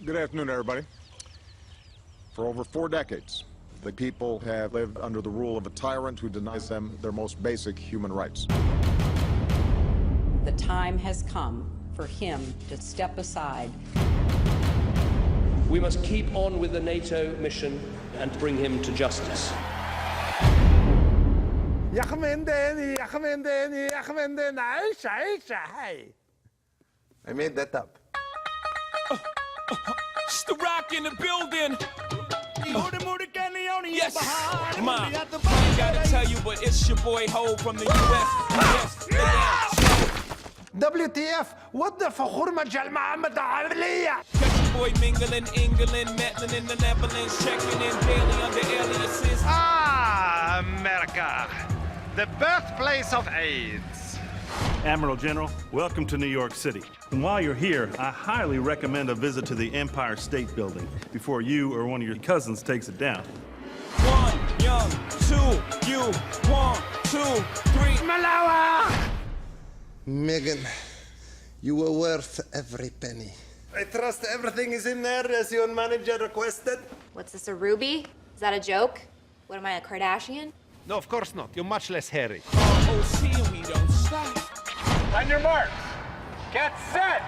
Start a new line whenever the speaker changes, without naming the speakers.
Good afternoon, everybody. For over 4 decades, the people have lived under the rule of a tyrant who denies them their most basic human rights.
The time has come for him to step aside.
We must keep on with the NATO mission and bring him to justice.
I made that up.
It's the Rock in the building. Yes, Ma. I ain't gotta tell you, but it's your boy Ho from the US.
WTF? What the فخور Muhammad عملية?
Catch your boy mingling, England, Metlin in the Netherlands, checking in daily under aliases.
Ah, America, the birthplace of AIDS.
Admiral General, welcome to New York City. And while you're here, I highly recommend a visit to the Empire State Building before you or one of your cousins takes it down.
1, young, 2, you, 1, 2, 3.
Malawa!
Megan, you were worth every penny.
I trust everything is in there as your manager requested.
What's this, a ruby? Is that a joke? What am I, a Kardashian?
No, of course not. You're much less hairy.
OC and we don't stop.
On your marks, get set!